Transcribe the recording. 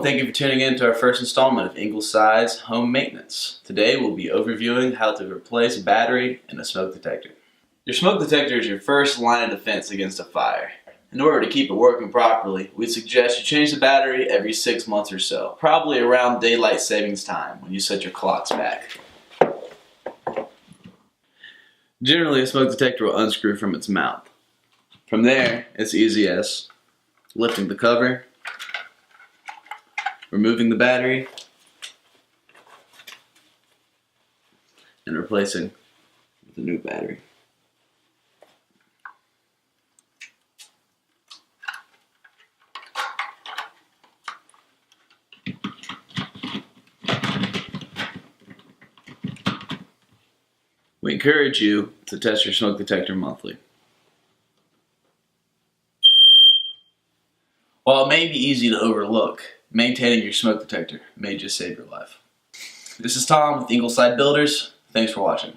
thank you for tuning in to our first installment of Ingleside's Home Maintenance. Today we'll be overviewing how to replace a battery in a smoke detector. Your smoke detector is your first line of defense against a fire. In order to keep it working properly, we'd suggest you change the battery every 6 months or so, probably around daylight savings time when you set your clocks back. Generally, a smoke detector will unscrew from its mount. From there, it's easy as lifting the cover, removing the battery, and replacing with a new battery. We encourage you to test your smoke detector monthly. While it may be easy to overlook, maintaining your smoke detector may just save your life. This is Tom with Ingleside Builders. Thanks for watching.